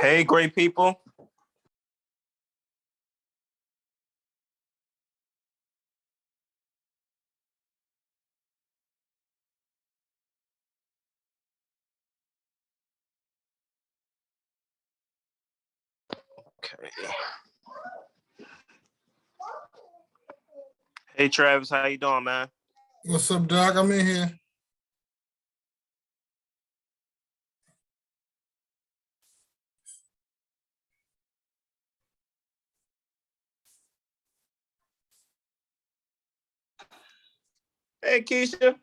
Hey, great people. Okay. Hey, Travis, how you doing, man? What's up, Doc? I'm in here. Hey, Keisha.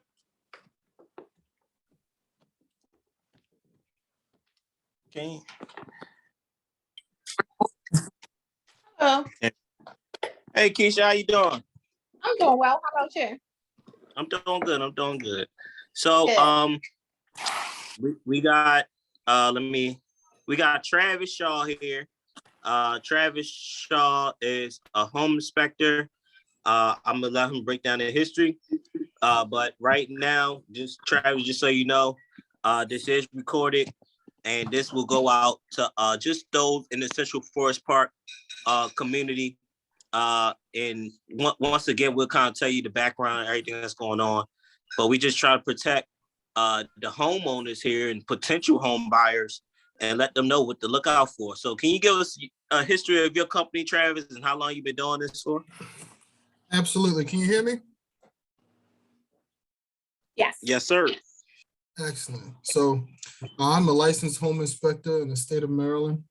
Okay. Hello. Hey, Keisha, how you doing? I'm doing well. How about you? I'm doing good. I'm doing good. So, Good. we got we got Travis Shaw here. Travis Shaw is a home inspector. I'm gonna let him break down the history. But right now, just Travis, just so you know, this is recorded, and this will go out to just those in the Central Forest Park community. And once again, we'll kind of tell you the background, everything that's going on. But we just try to protect the homeowners here and potential home buyers and let them know what to look out for. So can you give us a history of your company, Travis, and how long you've been doing this for? Absolutely. Can you hear me? Yes. Yes, sir. Excellent. So I'm a licensed home inspector in the state of Maryland.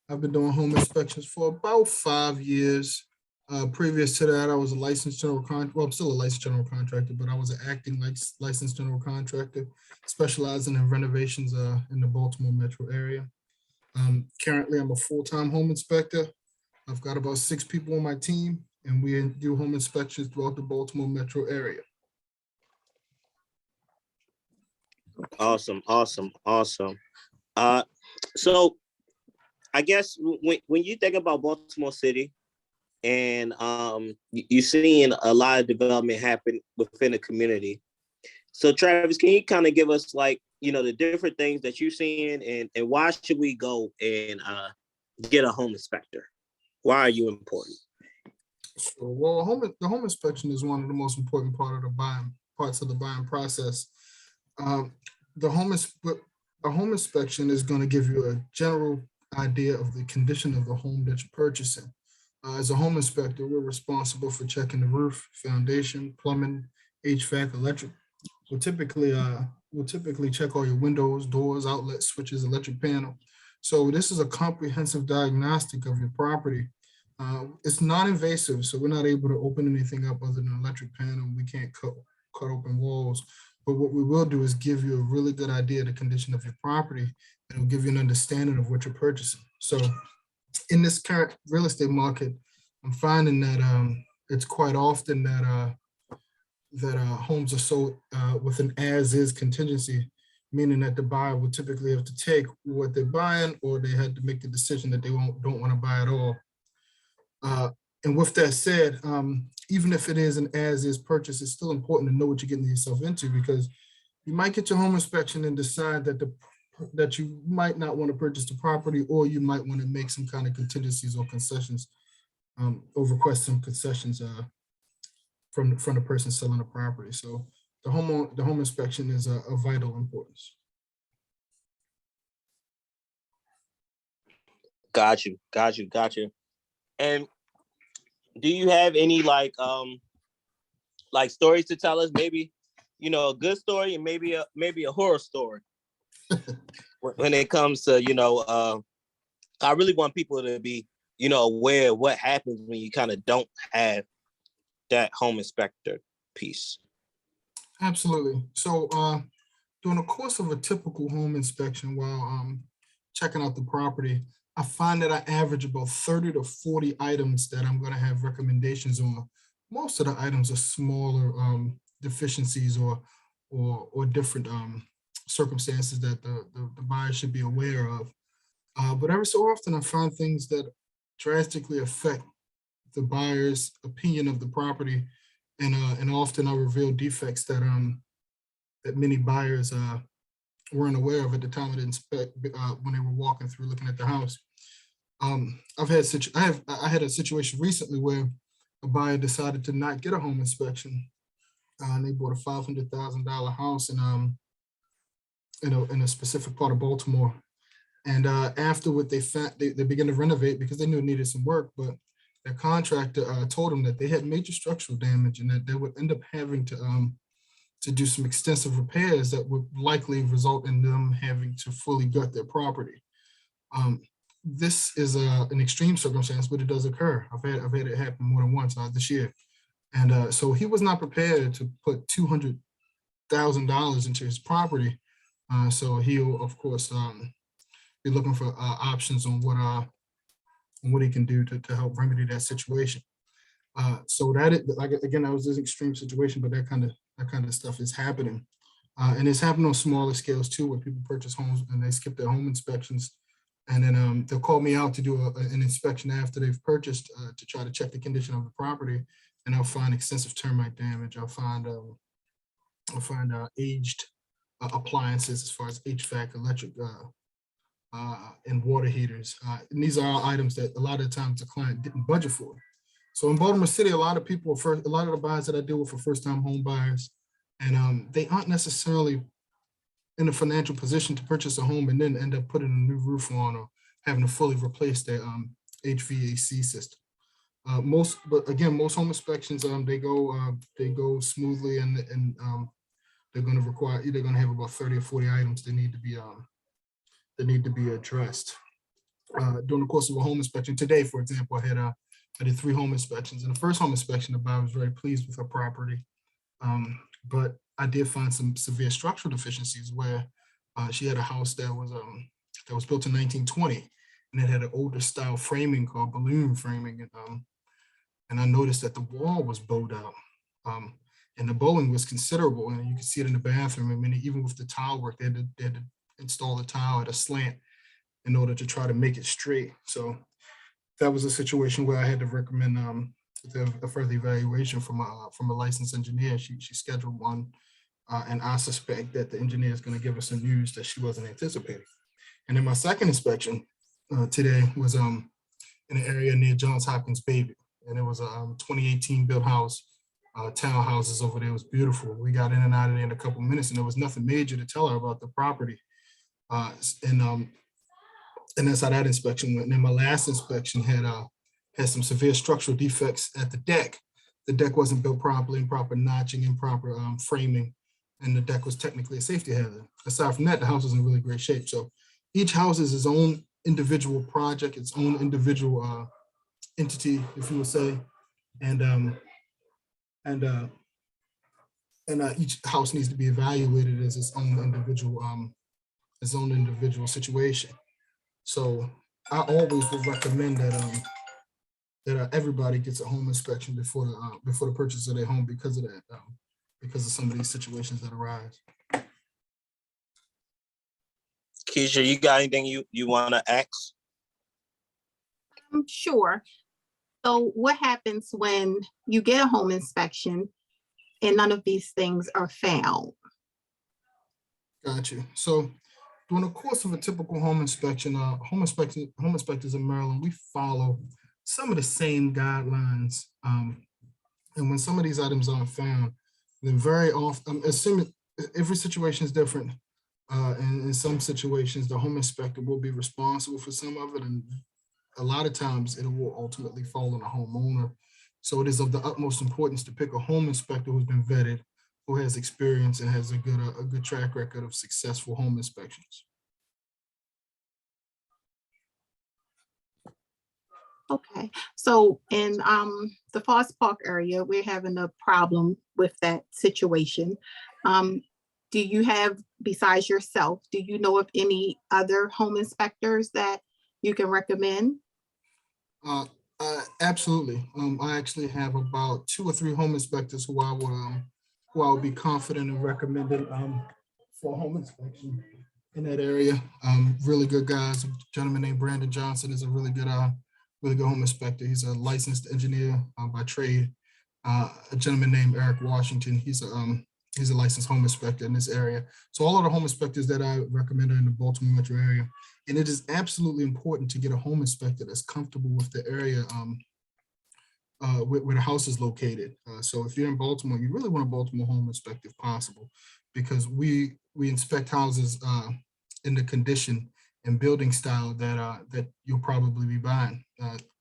I've been doing home inspections for about 5 years. Previous to that, I was a licensed general contractor. Well, I'm still a licensed general contractor, but I was an acting licensed general contractor, specializing in renovations in the Baltimore metro area. Currently, I'm a full-time home inspector. I've got about 6 people on my team, and we do home inspections throughout the Baltimore metro area. Awesome. So I guess when you think about Baltimore City and you're seeing a lot of development happen within the community. So Travis, can you kind of give us the different things that you're seeing and why should we go and get a home inspector? Why are you important? So, well, the home inspection is one of the most important parts of the buying process. The home inspection is going to give you a general idea of the condition of the home that you're purchasing. As a home inspector, we're responsible for checking the roof, foundation, plumbing, HVAC, electric. We'll typically check all your windows, doors, outlets, switches, electric panel. So this is a comprehensive diagnostic of your property. It's non-invasive, so we're not able to open anything up other than an electric panel. We can't cut open walls. But what we will do is give you a really good idea of the condition of your property, and it'll give you an understanding of what you're purchasing. So in this current real estate market, I'm finding that it's quite often that homes are sold with an as-is contingency, meaning that the buyer will typically have to take what they're buying, or they had to make the decision that they don't want to buy at all. And with that said, even if it is an as-is purchase, it's still important to know what you're getting yourself into, because you might get your home inspection and decide that you might not want to purchase the property, or you might want to make some kind of contingencies or concessions, or request some concessions from the person selling the property. So the home inspection is a vital importance. Got you. And do you have any stories to tell us? Maybe a good story and maybe a horror story when it comes to I really want people to be aware of what happens when you kind of don't have that home inspector piece. Absolutely. So during the course of a typical home inspection, while checking out the property, I find that I average about 30 to 40 items that I'm going to have recommendations on. Most of the items are smaller deficiencies or different circumstances that the buyer should be aware of. But every so often, I find things that drastically affect the buyer's opinion of the property, and often I reveal defects that many buyers weren't aware of at the time of the inspect when they were walking through looking at the house. I had a situation recently where a buyer decided to not get a home inspection. And they bought a $500,000 house in a specific part of Baltimore. And afterward, they began to renovate because they knew it needed some work. But the contractor told them that they had major structural damage and that they would end up having to do some extensive repairs that would likely result in them having to fully gut their property. This is an extreme circumstance, but it does occur. I've had it happen more than once this year. And so he was not prepared to put $200,000 into his property. So he'll, of course, be looking for options on what he can do to help remedy that situation. So that is, like, again, that was an extreme situation, but that kind of stuff is happening. And it's happening on smaller scales too, where people purchase homes and they skip their home inspections. And then they'll call me out to do an inspection after they've purchased to try to check the condition of the property. And I'll find extensive termite damage. I'll find aged appliances as far as HVAC, electric, and water heaters. And these are all items that a lot of times the client didn't budget for. So in Baltimore City, a lot of the buyers that I deal with are first-time home buyers, and they aren't necessarily in a financial position to purchase a home and then end up putting a new roof on or having to fully replace their HVAC system. Most home inspections they go smoothly, and they're going to have about 30 or 40 items that need to be addressed during the course of a home inspection. Today, for example, I did 3 home inspections. In the first home inspection, the buyer was very pleased with her property, but I did find some severe structural deficiencies where she had a house that was built in 1920, and it had an older style framing called balloon framing, and I noticed that the wall was bowed out, and the bowing was considerable, and you could see it in the bathroom. I mean, even with the tile work, they had to install the tile at a slant in order to try to make it straight. So that was a situation where I had to recommend a further evaluation from a licensed engineer. She scheduled one, and I suspect that the engineer is going to give us some news that she wasn't anticipating. And then my second inspection today was in an area near Johns Hopkins Bayview, and it was a 2018 built house, townhouses over there. It was beautiful. We got in and out of there in a couple of minutes, and there was nothing major to tell her about the property. And that's how that inspection went. And then my last inspection had some severe structural defects at the deck. The deck wasn't built properly, improper notching, improper framing, and the deck was technically a safety hazard. Aside from that, the house was in really great shape. So each house is its own individual project, its own individual entity, if you would say, and each house needs to be evaluated as its own individual situation. So I always would recommend that everybody gets a home inspection before the purchase of their home because of that, because of some of these situations that arise. Keisha, you got anything you want to ask? Sure. So what happens when you get a home inspection and none of these things are found? Got you. So during the course of a typical home inspection, home inspectors in Maryland, we follow some of the same guidelines. And when some of these items aren't found, then very often, assuming every situation is different, and in some situations, the home inspector will be responsible for some of it, and a lot of times it will ultimately fall on the homeowner. So it is of the utmost importance to pick a home inspector who's been vetted, who has experience and has a good track record of successful home inspections. Okay, so in the Foss Park area, we're having a problem with that situation. Do you have, besides yourself, do you know of any other home inspectors that you can recommend? Absolutely. I actually have about 2 or 3 home inspectors who I would be confident in recommending for a home inspection in that area. Really good guys. A gentleman named Brandon Johnson is a really good home inspector. He's a licensed engineer by trade. A gentleman named Eric Washington. He's He's a licensed home inspector in this area. So all of the home inspectors that I recommend are in the Baltimore metro area. And it is absolutely important to get a home inspector that's comfortable with the area where the house is located. So if you're in Baltimore, you really want a Baltimore home inspector if possible, because we inspect houses in the condition and building style that you'll probably be buying.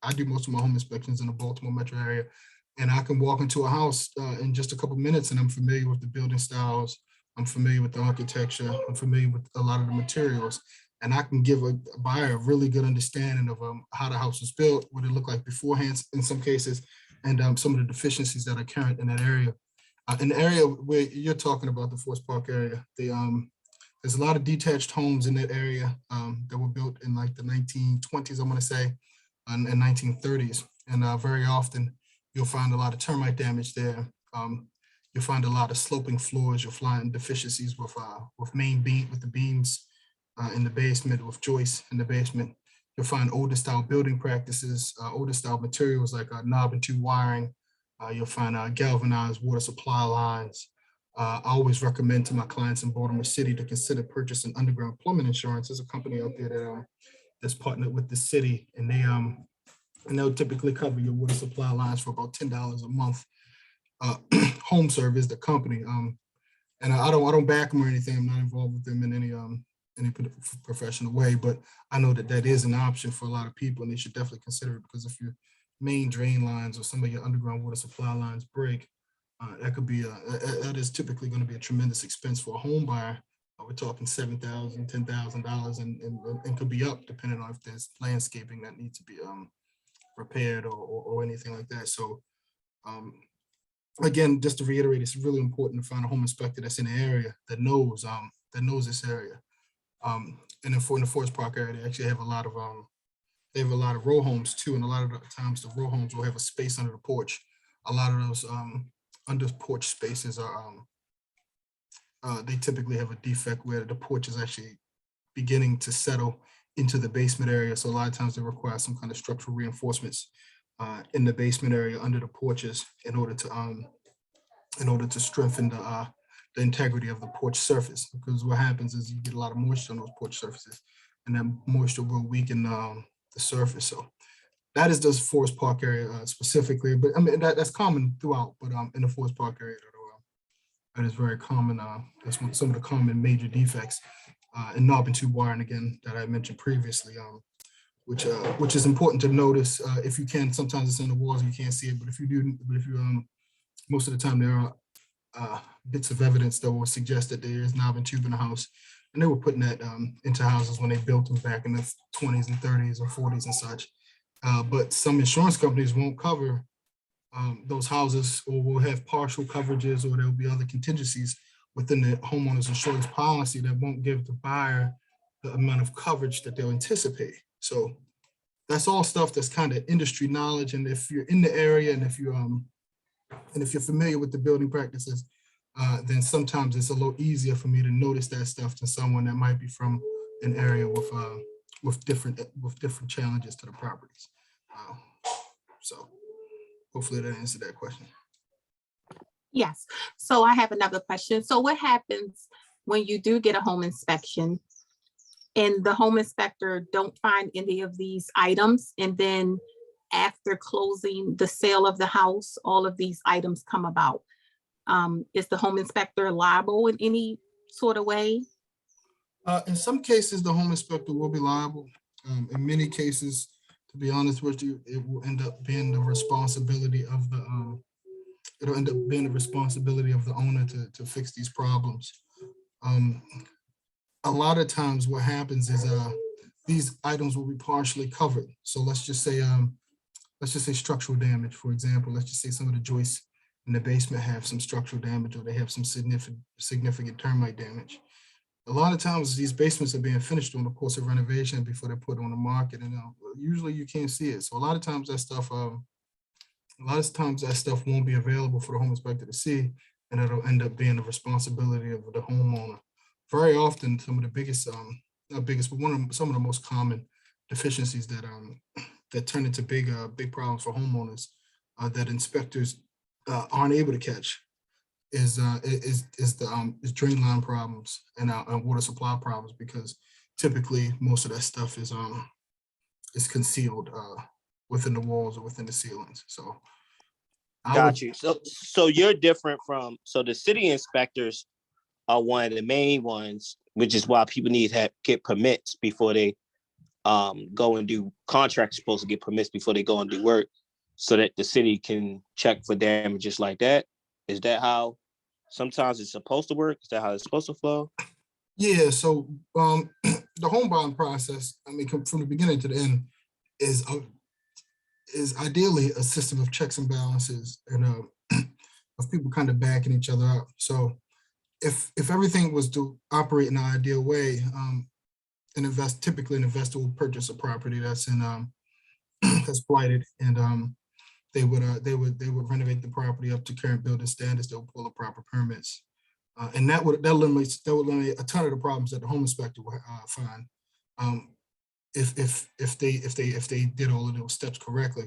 I do most of my home inspections in the Baltimore metro area, and I can walk into a house in just a couple minutes, and I'm familiar with the building styles. I'm familiar with the architecture. I'm familiar with a lot of the materials, and I can give a buyer a really good understanding of how the house was built, what it looked like beforehand in some cases, and some of the deficiencies that are current in that area. In the area where you're talking about, the Forest Park area, there's a lot of detached homes in that area that were built in like the 1920s, I'm going to say, and 1930s. And very often you'll find a lot of termite damage there. You'll find a lot of sloping floors. You'll find deficiencies with the beams in the basement, with joists in the basement. You'll find older style building practices, older style materials like knob and tube wiring. You'll find galvanized water supply lines. I always recommend to my clients in Baltimore City to consider purchasing underground plumbing insurance. There's a company out there that's partnered with the city, and they'll typically cover your water supply lines for about $10 a month. Home Serve is the company, and I don't back them or anything. I'm not involved with them in any professional way, but I know that is an option for a lot of people, and they should definitely consider it, because if your main drain lines or some of your underground water supply lines break, that is typically going to be a tremendous expense for a home buyer. We're talking $7,000, $10,000, and could be up depending on if there's landscaping that needs to be repaired or anything like that. So again, just to reiterate, it's really important to find a home inspector that's in the area that knows this area. And in the Forest Park area, they actually have a lot of row homes too, and a lot of the times the row homes will have a space under the porch. A lot of those under porch spaces are they typically have a defect where the porch is actually beginning to settle into the basement area. So a lot of times they require some kind of structural reinforcements in the basement area under the porches in order to strengthen the integrity of the porch surface. Because what happens is you get a lot of moisture on those porch surfaces, and that moisture will weaken the surface. So that is the Forest Park area specifically, but I mean that's common throughout. But in the Forest Park area, that is very common. That's some of the common major defects in knob and tube wiring, again, that I mentioned previously, which is important to notice if you can. Sometimes it's in the walls and you can't see it, but if you most of the time there are bits of evidence that will suggest that there is knob and tube in the house, and they were putting that into houses when they built them back in the 20s and 30s or 40s and such. But some insurance companies won't cover those houses, or will have partial coverages, or there'll be other contingencies within the homeowner's insurance policy that won't give the buyer the amount of coverage that they'll anticipate. So that's all stuff that's kind of industry knowledge. And if you're in the area, and if you're familiar with the building practices, then sometimes it's a little easier for me to notice that stuff than someone that might be from an area with different challenges to the properties. So hopefully that answered that question. Yes. So I have another question. So what happens when you do get a home inspection and the home inspector don't find any of these items, and then after closing the sale of the house, all of these items come about? Is the home inspector liable in any sort of way? In some cases, the home inspector will be liable. In many cases, to be honest with you, it will end up being the responsibility of the owner to fix these problems. A lot of times what happens is these items will be partially covered. So let's just say structural damage, for example. Let's just say some of the joists in the basement have some structural damage, or they have some significant termite damage. A lot of times these basements are being finished during the course of renovation before they're put on the market, and usually you can't see it. So a lot of times that stuff won't be available for the home inspector to see, and it'll end up being the responsibility of the homeowner. Very often, some of the biggest, not biggest, but some of the most common deficiencies that turn into big problems for homeowners that inspectors aren't able to catch. is drain line problems and water supply problems, because typically most of that stuff is concealed within the walls or within the ceilings. So Got you. So you're different from, so the city inspectors are one of the main ones, which is why people need to get permits before they go and do, contracts supposed to get permits before they go and do work, so that the city can check for damages like that. Is that how sometimes it's supposed to work? Is that how it's supposed to flow? Yeah, so the home buying process, I mean, from the beginning to the end, is ideally a system of checks and balances and of people kind of backing each other up. So if everything was to operate in an ideal way, typically an investor will purchase a property that's in that's blighted, and they would renovate the property up to current building standards. They'll pull the proper permits, and that would eliminate a ton of the problems that the home inspector would find if they did all of those steps correctly.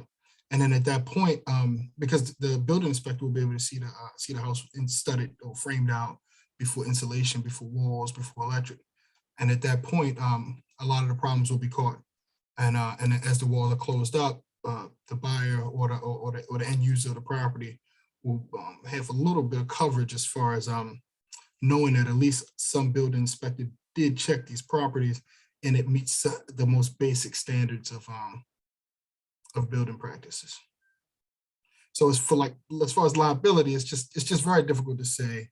And then at that point, because the building inspector will be able to see the house studded or framed out before insulation, before walls, before electric. And at that point, a lot of the problems will be caught. And as the walls are closed up, the buyer or the end user of the property will have a little bit of coverage as far as knowing that at least some building inspector did check these properties and it meets the most basic standards of building practices. So it's for, like, as far as liability, it's just very difficult to say.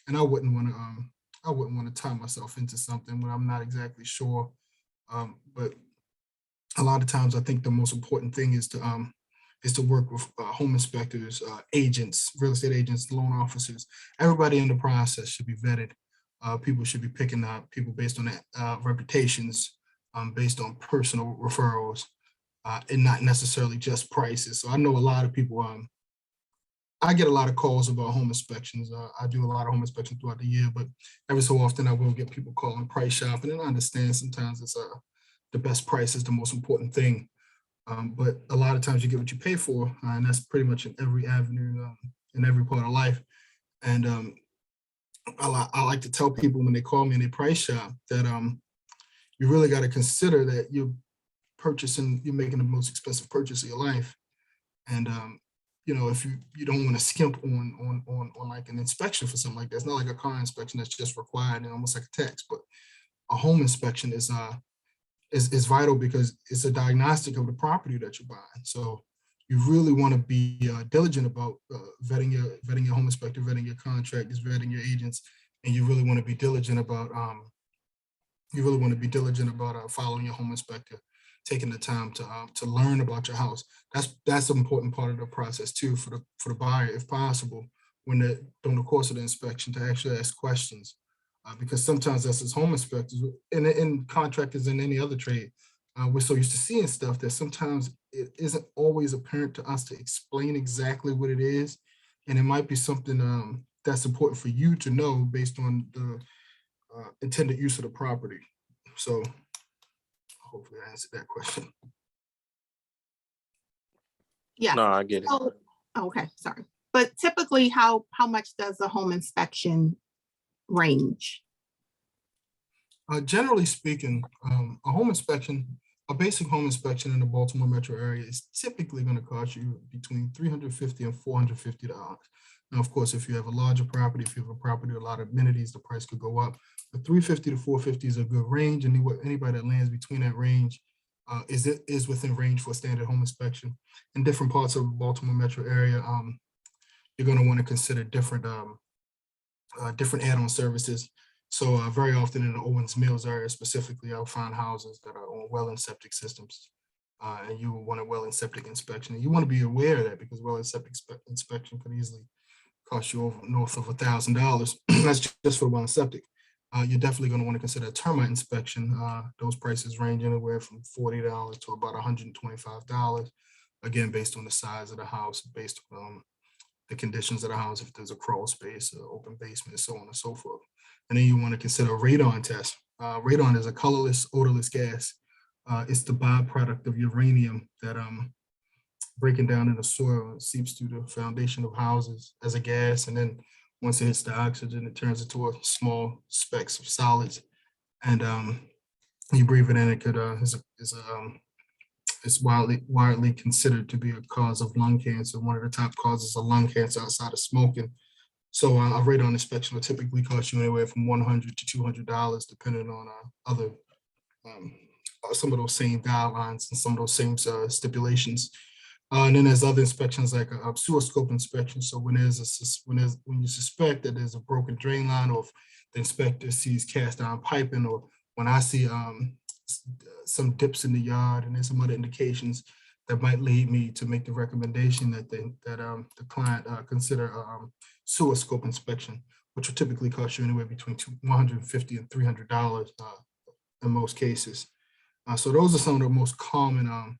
And I wouldn't want to tie myself into something when I'm not exactly sure. But a lot of times I think the most important thing is to work with home inspectors, agents, real estate agents, loan officers. Everybody in the process should be vetted. People should be picking up people based on reputations, based on personal referrals, and not necessarily just prices. So I know a lot of people, I get a lot of calls about home inspections. I do a lot of home inspections throughout the year, but every so often I will get people calling price shopping, and I understand sometimes it's the best price is the most important thing. But a lot of times you get what you pay for, and that's pretty much in every avenue, in every part of life. And I like to tell people when they call me and they price shop that you really got to consider that you're making the most expensive purchase of your life. And if you don't want to skimp on like an inspection for something like that. It's not like a car inspection that's just required and almost like a tax, but a home inspection is vital because it's a diagnostic of the property that you're buying. So you really want to be diligent about vetting your home inspector, vetting your contractors, vetting your agents, and you really want to be diligent about following your home inspector, taking the time to learn about your house. That's an important part of the process too for the buyer, if possible, during the course of the inspection, to actually ask questions, because sometimes us as home inspectors and contractors in any other trade, we're so used to seeing stuff that sometimes it isn't always apparent to us to explain exactly what it is, and it might be something that's important for you to know based on the intended use of the property. So hopefully I answered that question. Yeah. No, I get it. Oh, okay, sorry. But typically, how much does a home inspection range? Generally speaking, a basic home inspection in the Baltimore metro area is typically going to cost you between $350 and $450. Now, of course, if you have a larger property, if you have a property with a lot of amenities, the price could go up. But $350 to $450 is a good range, and anybody that lands between that range is within range for a standard home inspection. In different parts of the Baltimore metro area, you're going to want to consider different add-on services. So very often in the Owens Mills area specifically, I'll find houses that are on well and septic systems, and you will want a well and septic inspection. And you want to be aware of that because well and septic inspection could easily cost you north of $1,000. That's just for well and septic. You're definitely going to want to consider a termite inspection. Those prices range anywhere from $40 to about $125. Again, based on the size of the house, based on the conditions of the house, if there's a crawl space, an open basement, so on and so forth. And then you want to consider a radon test. Radon is a colorless, odorless gas. It's the byproduct of uranium that breaking down in the soil and seeps through the foundation of houses as a gas. And then once it hits the oxygen, it turns into a small specks of solids. And you breathe it in, it could it's widely considered to be a cause of lung cancer, one of the top causes of lung cancer outside of smoking. So a radon inspection will typically cost you anywhere from $100 to $200, depending on other some of those same guidelines and some of those same stipulations. And then there's other inspections like a sewer scope inspection. So when you suspect that there's a broken drain line, or if the inspector sees cast iron piping, or when I see some dips in the yard and there's some other indications that might lead me to make the recommendation that the client consider sewer scope inspection, which will typically cost you anywhere between $150 and $300 in most cases. So those are some of the most common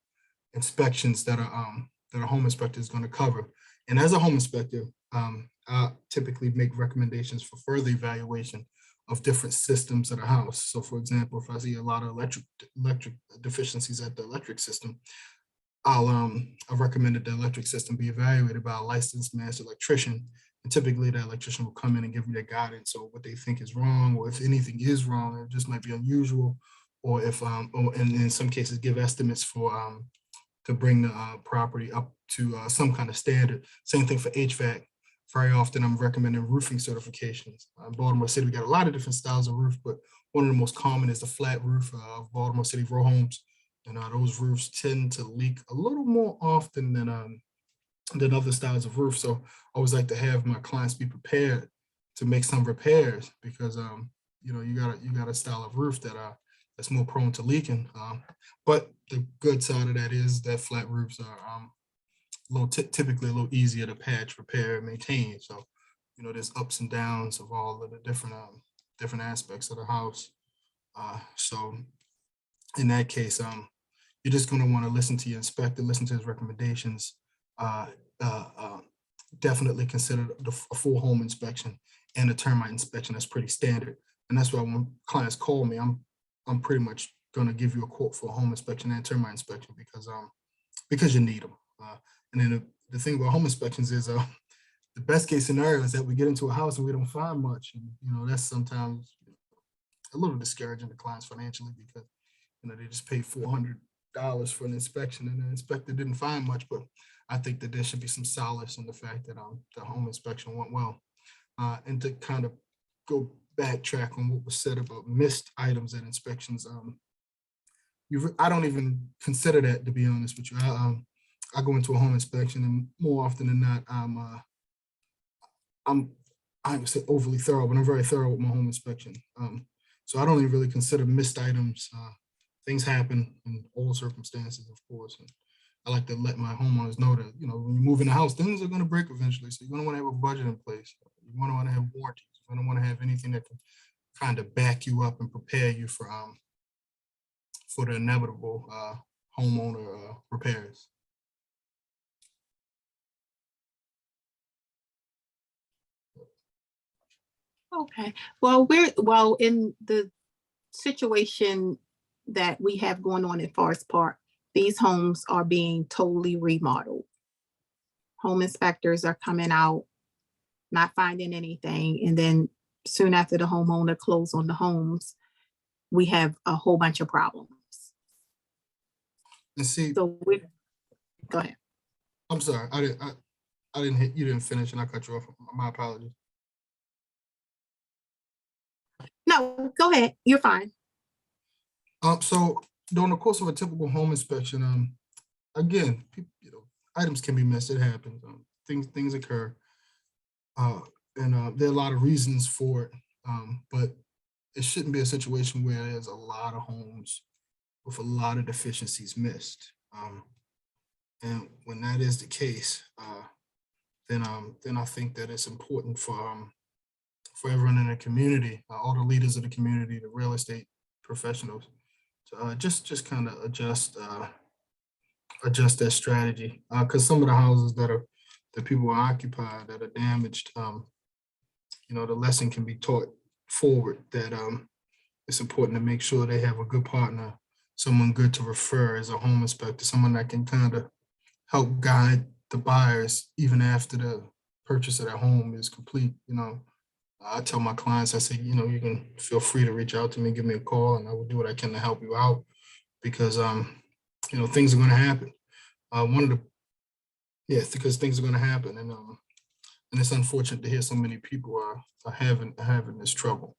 inspections that a home inspector is going to cover. And as a home inspector, I typically make recommendations for further evaluation of different systems of the house. So for example, if I see a lot of electric deficiencies at the electric system, I'll recommend that the electric system be evaluated by a licensed master electrician. And typically that electrician will come in and give me their guidance on what they think is wrong, or if anything is wrong, it just might be unusual, or if, or in some cases give estimates for to bring the property up to some kind of standard. Same thing for HVAC. Very often I'm recommending roofing certifications. In Baltimore City, we got a lot of different styles of roof, but one of the most common is the flat roof of Baltimore City row homes. And those roofs tend to leak a little more often than other styles of roof. So I always like to have my clients be prepared to make some repairs, because you got a style of roof that's more prone to leaking. But the good side of that is that flat roofs are typically a little easier to patch, repair, and maintain. So there's ups and downs of all of the different aspects of the house. So in that case, you're just going to want to listen to your inspector, listen to his recommendations. Definitely consider a full home inspection and a termite inspection. That's pretty standard, and that's why when clients call me, I'm pretty much going to give you a quote for a home inspection and termite inspection, because you need them. And then the thing about home inspections is the best case scenario is that we get into a house and we don't find much, and that's sometimes a little discouraging to clients financially, because they just paid $400 for an inspection and the inspector didn't find much. But I think that there should be some solace in the fact that the home inspection went well. And to kind of go backtrack on what was said about missed items at inspections, I don't even consider that, to be honest with you. I go into a home inspection, and more often than not, I would say overly thorough, but I'm very thorough with my home inspection. So I don't even really consider missed items. Things happen in all circumstances, of course. And I like to let my homeowners know that, when you move in the house, things are going to break eventually. So you're going to want to have a budget in place. You want to have warranties. You don't want to have anything that can kind of back you up and prepare you for the inevitable homeowner repairs. Okay, well, in the situation that we have going on in Forest Park, these homes are being totally remodeled. Home inspectors are coming out, not finding anything, and then soon after the homeowner closed on the homes, we have a whole bunch of problems. And see, So go ahead. I'm sorry, I didn't hit you, didn't finish, and I cut you off. My apologies. No, go ahead. You're fine. So during the course of a typical home inspection, again, items can be missed. It happens. Things occur, and there are a lot of reasons for it. But it shouldn't be a situation where there's a lot of homes with a lot of deficiencies missed. And when that is the case, then I think that it's important for everyone in the community, all the leaders of the community, the real estate professionals, to just kind of adjust that strategy, because some of the houses that people are occupied, that are damaged, the lesson can be taught forward that it's important to make sure they have a good partner, someone good to refer as a home inspector, someone that can kind of help guide the buyers even after the purchase of their home is complete. I tell my clients, I say, you can feel free to reach out to me, give me a call, and I will do what I can to help you out because, things are going to happen. Because things are going to happen. And it's unfortunate to hear so many people are having this trouble.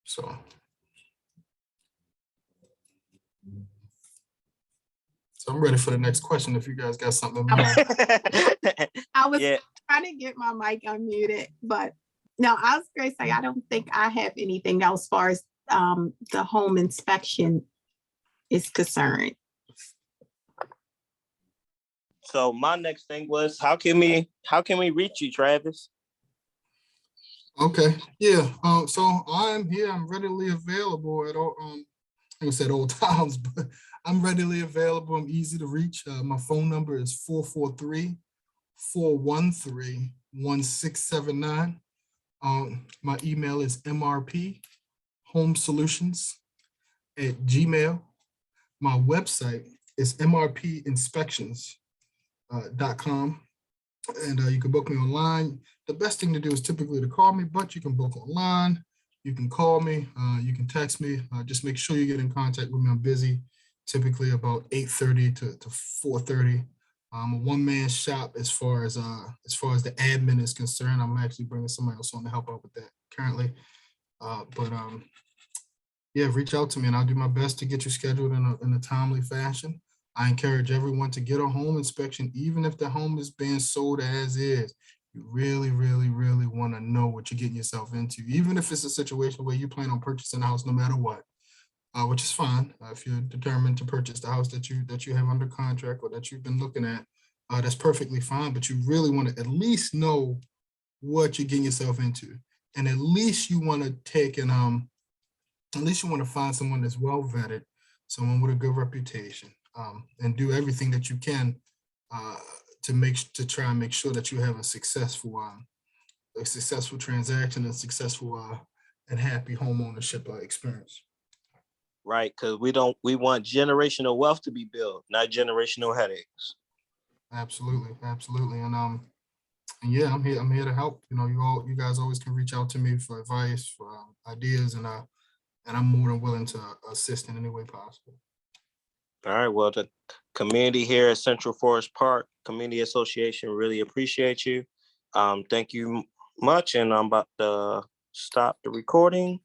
So I'm ready for the next question. If you guys got something. I was Yeah. trying to get my mic unmuted, but no, I was going to say, I don't think I have anything else as far as the home inspection is concerned. So my next thing was, how can we reach you, Travis? Okay. Yeah. So I'm here. I'm readily available at all. I said all times, but I'm readily available. I'm easy to reach. My phone number is 443-413-1679. My email is mrphomesolutions@gmail. My website is mrpinspections.com. And you can book me online. The best thing to do is typically to call me, but you can book online. You can call me. You can text me. Just make sure you get in contact with me. I'm busy, typically about 8:30 to 4:30. I'm a one-man shop as far as the admin is concerned. I'm actually bringing somebody else on to help out with that currently. Yeah, reach out to me and I'll do my best to get you scheduled in a timely fashion. I encourage everyone to get a home inspection, even if the home is being sold as is. You really, really, really want to know what you're getting yourself into, even if it's a situation where you plan on purchasing a house no matter what, which is fine. If you're determined to purchase the house that you have under contract or that you've been looking at, that's perfectly fine. But you really want to at least know what you're getting yourself into, and at least you want to find someone that's well vetted, someone with a good reputation. And do everything that you can to try and make sure that you have a successful transaction and successful and happy home ownership experience. Right, because we want generational wealth to be built, not generational headaches. Absolutely, and yeah, I'm here to help. You guys always can reach out to me for advice, for ideas, and I'm more than willing to assist in any way possible. All right, well, the community here at Central Forest Park Community Association really appreciate you. Thank you much, and I'm about to stop the recording.